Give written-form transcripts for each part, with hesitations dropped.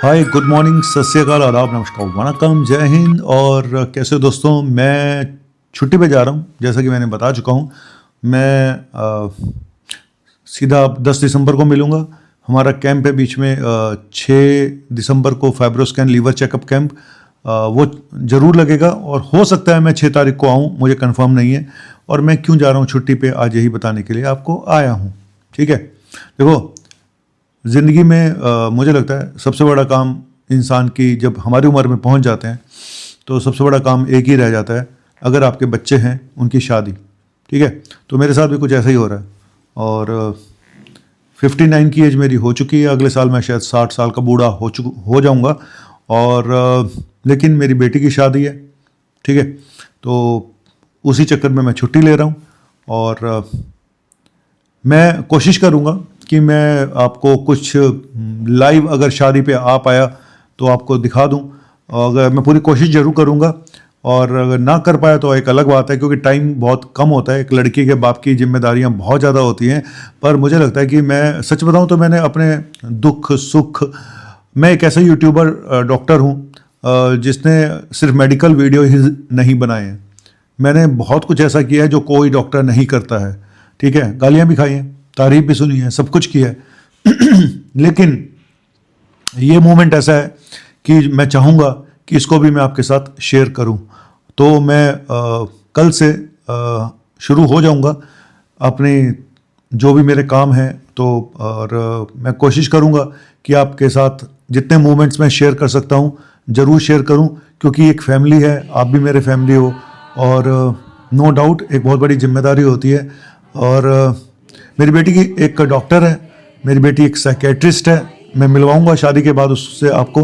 हाय, good morning, सत श्री अकाल, आदाब, नमस्कार, वणक्कम, जय हिंद। और कैसे हो दोस्तों? मैं छुट्टी पे जा रहा हूँ, जैसा कि मैंने बता चुका हूँ। मैं सीधा 10 दिसंबर को मिलूँगा। हमारा कैंप है बीच में 6 दिसंबर को फाइब्रोस्कैन लीवर चेकअप कैंप, वो ज़रूर लगेगा। और हो सकता है मैं 6 तारीख को आऊँ, मुझे कंफर्म नहीं है। और मैं क्यों जा रहा हूँ छुट्टी पे, आज यही बताने के लिए आपको आया हूँ। ठीक है, देखो, ज़िंदगी में मुझे लगता है सबसे बड़ा काम इंसान की, जब हमारी उम्र में पहुंच जाते हैं तो सबसे बड़ा काम एक ही रह जाता है, अगर आपके बच्चे हैं उनकी शादी। ठीक है, तो मेरे साथ भी कुछ ऐसा ही हो रहा है। और 59 की एज मेरी हो चुकी है, अगले साल मैं शायद 60 साल का बूढ़ा हो जाऊंगा। और लेकिन मेरी बेटी की शादी है। ठीक है, तो उसी चक्कर में मैं छुट्टी ले रहा हूँ। और मैं कोशिश करूँगा कि मैं आपको कुछ लाइव, अगर शादी पे आ पाया तो आपको दिखा दूं। अगर मैं पूरी कोशिश ज़रूर करूँगा, और अगर ना कर पाया तो एक अलग बात है, क्योंकि टाइम बहुत कम होता है। एक लड़की के बाप की जिम्मेदारियां बहुत ज़्यादा होती हैं। पर मुझे लगता है कि मैं सच बताऊं तो मैंने अपने दुख सुख, मैं एक ऐसा यूट्यूबर डॉक्टर हूं जिसने सिर्फ मेडिकल वीडियो ही नहीं बनाए हैं। मैंने बहुत कुछ ऐसा किया है जो कोई डॉक्टर नहीं करता है। ठीक है, गालियां भी खाई हैं, तारीफ भी सुनी है, सब कुछ किया है। लेकिन ये मोमेंट ऐसा है कि मैं चाहूँगा कि इसको भी मैं आपके साथ शेयर करूं। तो मैं कल से शुरू हो जाऊंगा अपने जो भी मेरे काम हैं। तो और मैं कोशिश करूंगा कि आपके साथ जितने मोमेंट्स मैं शेयर कर सकता हूं ज़रूर शेयर करूं, क्योंकि एक फैमिली है, आप भी मेरे फैमिली हो। और नो डाउट एक बहुत बड़ी जिम्मेदारी होती है। और मेरी बेटी की एक डॉक्टर है, मेरी बेटी एक साइकेट्रिस्ट है। मैं मिलवाऊंगा शादी के बाद उससे आपको।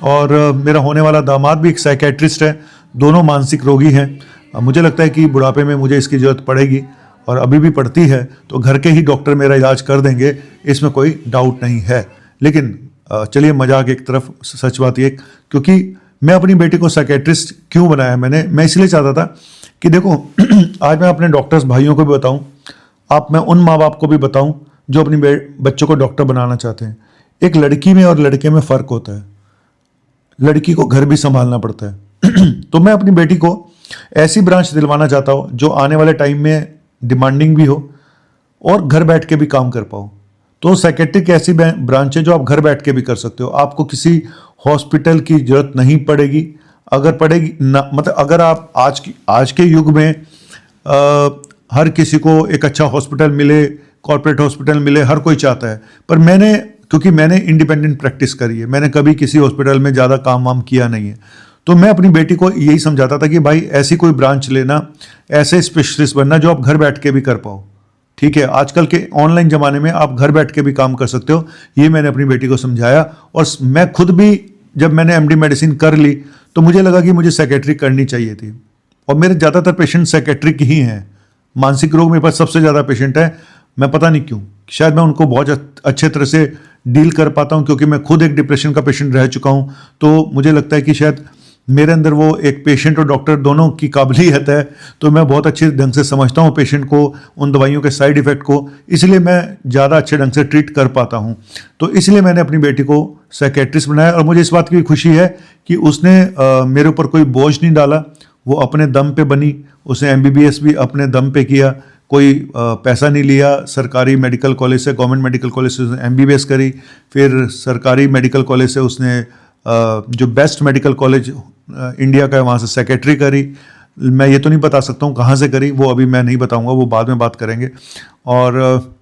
और मेरा होने वाला दामाद भी एक साइकेट्रिस्ट है। दोनों मानसिक रोगी हैं। मुझे लगता है कि बुढ़ापे में मुझे इसकी ज़रूरत पड़ेगी, और अभी भी पड़ती है, तो घर के ही डॉक्टर मेरा इलाज कर देंगे, इसमें कोई डाउट नहीं है। लेकिन चलिए, मजाक एक तरफ, सच बात ये, क्योंकि मैं अपनी बेटी को साइकेट्रिस्ट क्यों बनाया मैं इसलिए चाहता था कि देखो, आज मैं अपने डॉक्टर्स भाइयों को भी बताऊं, मैं उन माँ बाप को भी बताऊं जो अपनी बच्चों को डॉक्टर बनाना चाहते हैं। एक लड़की में और लड़के में फ़र्क होता है। लड़की को घर भी संभालना पड़ता है। तो मैं अपनी बेटी को ऐसी ब्रांच दिलवाना चाहता हूँ जो आने वाले टाइम में डिमांडिंग भी हो और घर बैठ के भी काम कर पाओ। तो साइकेट्रिक ऐसी ब्रांच है जो आप घर बैठ के भी कर सकते हो। आपको किसी हॉस्पिटल की जरूरत नहीं पड़ेगी। अगर पड़ेगी ना, मतलब अगर आप आज के युग में हर किसी को एक अच्छा हॉस्पिटल मिले, कॉर्पोरेट हॉस्पिटल मिले, हर कोई चाहता है। पर क्योंकि मैंने इंडिपेंडेंट प्रैक्टिस करी है, मैंने कभी किसी हॉस्पिटल में ज़्यादा काम वाम किया नहीं है। तो मैं अपनी बेटी को यही समझाता था कि भाई ऐसी कोई ब्रांच लेना, ऐसे स्पेशलिस्ट बनना जो आप घर बैठ के भी कर पाओ। ठीक है, आजकल के ऑनलाइन ज़माने में आप घर बैठ के भी काम कर सकते हो। ये मैंने अपनी बेटी को समझाया। और मैं खुद भी, जब मैंने MD मेडिसिन कर ली तो मुझे लगा कि मुझे साइकेट्रिक करनी चाहिए थी। और मेरे ज़्यादातर पेशेंट साइकेट्रिक ही हैं। मानसिक रोग मेरे पास सबसे ज़्यादा पेशेंट है। मैं पता नहीं क्यों, शायद मैं उनको बहुत अच्छे तरह से डील कर पाता हूं, क्योंकि मैं खुद एक डिप्रेशन का पेशेंट रह चुका हूं। तो मुझे लगता है कि शायद मेरे अंदर वो एक पेशेंट और डॉक्टर दोनों की काबिलियत है। तो मैं बहुत अच्छे ढंग से समझता हूं पेशेंट को, उन दवाइयों के साइड इफ़ेक्ट को, इसलिए मैं ज़्यादा अच्छे ढंग से ट्रीट कर पाता हूं। तो इसलिए मैंने अपनी बेटी को साइकेट्रिस्ट बनाया। और मुझे इस बात की भी खुशी है कि उसने मेरे ऊपर कोई बोझ नहीं डाला। वो अपने दम पे बनी, उसने MBBS भी अपने दम पे किया, कोई पैसा नहीं लिया। सरकारी मेडिकल कॉलेज से, गवर्नमेंट मेडिकल कॉलेज से उसने MBBS करी। फिर सरकारी मेडिकल कॉलेज से उसने जो बेस्ट मेडिकल कॉलेज इंडिया का है वहाँ से सेक्रेटरी करी। मैं ये तो नहीं बता सकता हूँ कहाँ से करी, वो अभी मैं नहीं बताऊँगा, वो बाद में बात करेंगे। और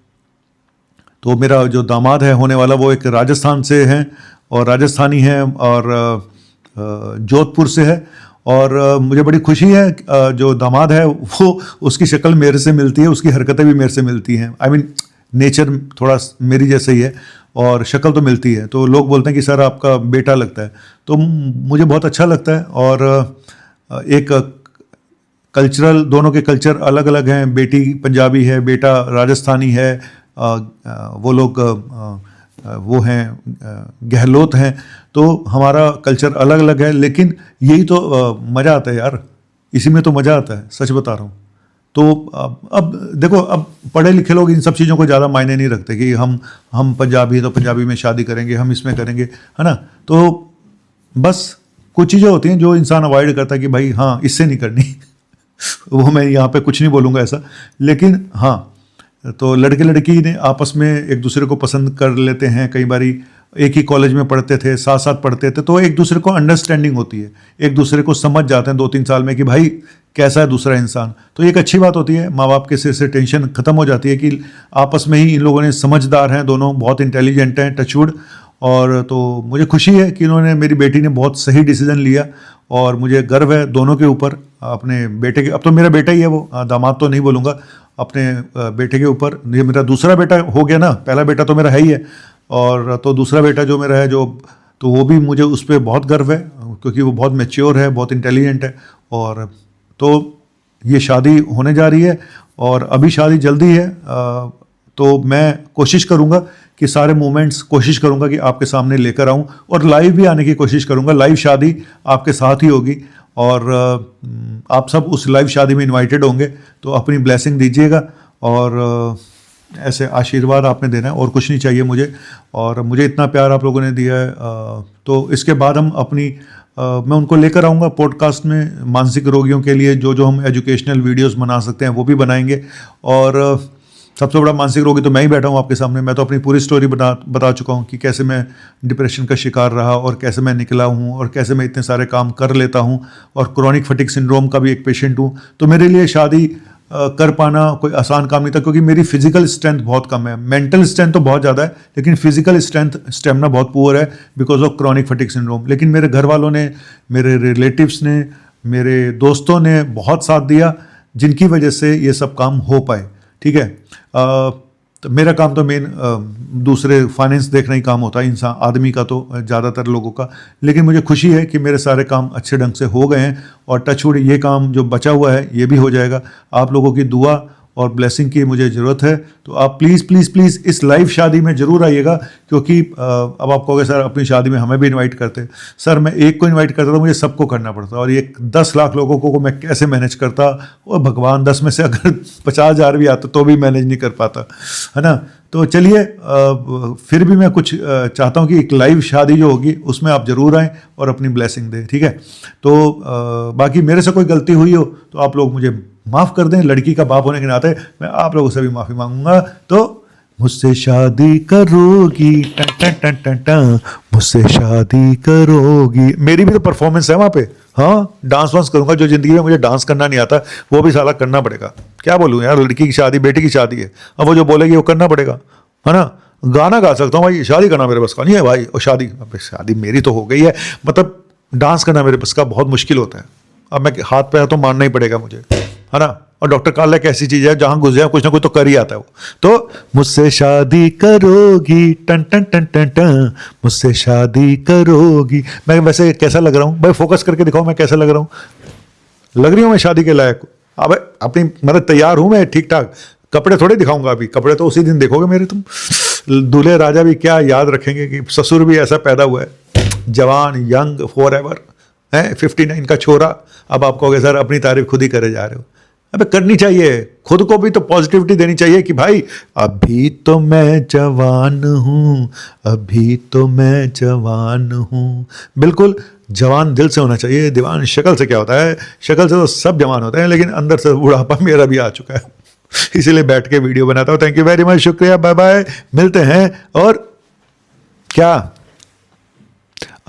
तो मेरा जो दामाद है होने वाला, वो एक राजस्थान से हैं और राजस्थानी हैं, और जोधपुर से है। और मुझे बड़ी खुशी है, जो दामाद है वो, उसकी शक्ल मेरे से मिलती है, उसकी हरकतें भी मेरे से मिलती हैं। आई मीन नेचर थोड़ा मेरी जैसे ही है और शक्ल तो मिलती है। तो लोग बोलते हैं कि सर आपका बेटा लगता है, तो मुझे बहुत अच्छा लगता है। और एक कल्चरल, दोनों के कल्चर अलग अलग हैं। बेटी पंजाबी है, बेटा राजस्थानी है। वो लोग वो हैं गहलोत हैं। तो हमारा कल्चर अलग अलग है, लेकिन यही तो मज़ा आता है यार, इसी में तो मज़ा आता है, सच बता रहा हूँ। तो अब देखो, अब पढ़े लिखे लोग इन सब चीज़ों को ज़्यादा मायने नहीं रखते कि हम पंजाबी तो पंजाबी में शादी करेंगे, हम इसमें करेंगे, है ना। तो बस कुछ चीज़ें होती हैं जो इंसान अवॉइड करता है कि भाई हाँ इससे नहीं करनी वो मैं यहाँ पे कुछ नहीं बोलूँगा ऐसा, लेकिन हाँ, तो लड़के लड़की ने आपस में एक दूसरे को पसंद कर लेते हैं। कई बारी एक ही कॉलेज में पढ़ते थे, साथ साथ पढ़ते थे, तो एक दूसरे को अंडरस्टैंडिंग होती है, एक दूसरे को समझ जाते हैं 2-3 साल में कि भाई कैसा है दूसरा इंसान। तो एक अच्छी बात होती है, माँ बाप के सिर से टेंशन खत्म हो जाती है कि आपस में ही इन लोगों ने, समझदार हैं दोनों, बहुत इंटेलिजेंट हैं, टचवुड। और तो मुझे खुशी है कि इन्होंने, मेरी बेटी ने बहुत सही डिसीजन लिया और मुझे गर्व है दोनों के ऊपर, अपने बेटे के, अब तो मेरा बेटा ही है वो, दामाद तो नहीं बोलूँगा, अपने बेटे के ऊपर। ये मेरा दूसरा बेटा हो गया ना, पहला बेटा तो मेरा है ही है, और तो दूसरा बेटा जो मेरा है, जो तो वो भी मुझे उस पर बहुत गर्व है क्योंकि वो बहुत मैच्योर है, बहुत इंटेलिजेंट है। और तो ये शादी होने जा रही है और अभी शादी जल्दी है, तो मैं कोशिश करूँगा कि सारे मोमेंट्स कोशिश करूँगा कि आपके सामने लेकर आऊँ, और लाइव भी आने की कोशिश करूँगा। लाइव शादी आपके साथ ही होगी और आप सब उस लाइव शादी में इनवाइटेड होंगे, तो अपनी ब्लेसिंग दीजिएगा और ऐसे आशीर्वाद आपने देना है, और कुछ नहीं चाहिए मुझे। और मुझे इतना प्यार आप लोगों ने दिया है, तो इसके बाद हम अपनी मैं उनको लेकर आऊँगा पॉडकास्ट में, मानसिक रोगियों के लिए जो जो हम एजुकेशनल वीडियोस बना सकते हैं वो भी बनाएंगे। और सबसे बड़ा मानसिक रोगी तो मैं ही बैठा हूँ आपके सामने। मैं तो अपनी पूरी स्टोरी बता चुका हूँ कि कैसे मैं डिप्रेशन का शिकार रहा और कैसे मैं निकला हूँ और कैसे मैं इतने सारे काम कर लेता हूँ, और क्रॉनिक फटीग सिंड्रोम का भी एक पेशेंट हूँ। तो मेरे लिए शादी कर पाना कोई आसान काम नहीं था, क्योंकि मेरी फिजिकल स्ट्रेंथ बहुत कम है। मेंटल स्ट्रेंथ तो बहुत ज़्यादा है, लेकिन फिजिकल स्टेमिना बहुत पुअर है because of chronic fatigue syndrome. लेकिन मेरे घर वालों ने, मेरे रिलेटिव्स ने, मेरे दोस्तों ने बहुत साथ दिया, जिनकी वजह से ये सब काम हो पाए। ठीक है, तो मेरा काम तो मेन दूसरे फाइनेंस देखना ही काम होता है इंसान, आदमी का तो ज़्यादातर लोगों का। लेकिन मुझे खुशी है कि मेरे सारे काम अच्छे ढंग से हो गए हैं, और टचवुड ये काम जो बचा हुआ है ये भी हो जाएगा। आप लोगों की दुआ और ब्लेसिंग की मुझे ज़रूरत है, तो आप प्लीज़ प्लीज़ प्लीज़ इस लाइव शादी में ज़रूर आइएगा। क्योंकि अब आप कहोगे सर अपनी शादी में हमें भी इनवाइट करते। सर मैं एक को इनवाइट करता था, मुझे सबको करना पड़ता, और ये 10 लाख लोगों को मैं कैसे मैनेज करता, और भगवान 10 में से अगर 50,000 भी आता तो भी मैनेज नहीं कर पाता, है ना। तो चलिए, फिर भी मैं कुछ चाहता हूँ कि एक लाइव शादी जो होगी उसमें आप ज़रूर आएँ और अपनी ब्लेसिंग दें, ठीक है। तो बाकी मेरे से कोई गलती हुई हो तो आप लोग मुझे माफ़ कर दें, लड़की का बाप होने के नाते मैं आप लोगों से भी माफ़ी मांगूंगा। तो मुझसे शादी करोगी, टन टन टन टन टन, मुझसे शादी करोगी। मेरी भी तो परफॉर्मेंस है वहाँ पे, हाँ, डांस वांस करूँगा। जो ज़िंदगी में मुझे डांस करना नहीं आता वो भी साला करना पड़ेगा। क्या बोलूँ यार, लड़की की शादी, बेटी की शादी है, अब वो जो बोलेगी वो करना पड़ेगा, है ना। गाना गा सकता हूँ भाई, शादी करना मेरे बस का नहीं है भाई। और शादी मेरी तो हो गई है, मतलब डांस करना मेरे बस का बहुत मुश्किल होता है। अब मैं हाथ पैर तो मारना ही पड़ेगा मुझे, है ना। और डॉक्टर काल एक ऐसी चीज़ है जहाँ घुस जाए कुछ ना कुछ तो कर ही आता है वो। तो मुझसे शादी करोगी, टन टन टन टन टन, मुझसे शादी करोगी। मैं वैसे कैसा लग रहा हूँ भाई, फोकस करके दिखाओ मैं कैसा लग रहा हूँ। लग रही हूँ मैं शादी के लायक? अब अपनी मतलब तैयार हूँ मैं ठीक ठाक, कपड़े थोड़े दिखाऊंगा अभी, कपड़े तो उसी दिन देखोगे मेरे तुम। दूल्हे राजा भी क्या याद रखेंगे कि ससुर भी ऐसा पैदा हुआ है, जवान, यंग, फॉरएवर है, 59 का छोरा। अब आप कहोगे सर अपनी तारीफ खुद ही करे जा रहे हो। अबे करनी चाहिए, खुद को भी तो पॉजिटिविटी देनी चाहिए कि भाई अभी तो मैं जवान हूँ, अभी तो मैं जवान हूँ। बिल्कुल जवान दिल से होना चाहिए, दीवान शक्ल से क्या होता है, शक्ल से तो सब जवान होते हैं, लेकिन अंदर से बुढ़ापा मेरा भी आ चुका है, इसीलिए बैठ के वीडियो बनाता हूँ। थैंक यू वेरी मच, शुक्रिया, बाय बाय, मिलते हैं। और क्या,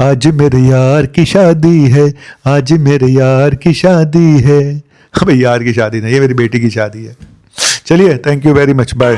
आज मेरे यार की शादी है, आज मेरे यार की शादी है। अबे यार की शादी नहीं, ये मेरी बेटी की शादी है। चलिए, thank you very much, bye.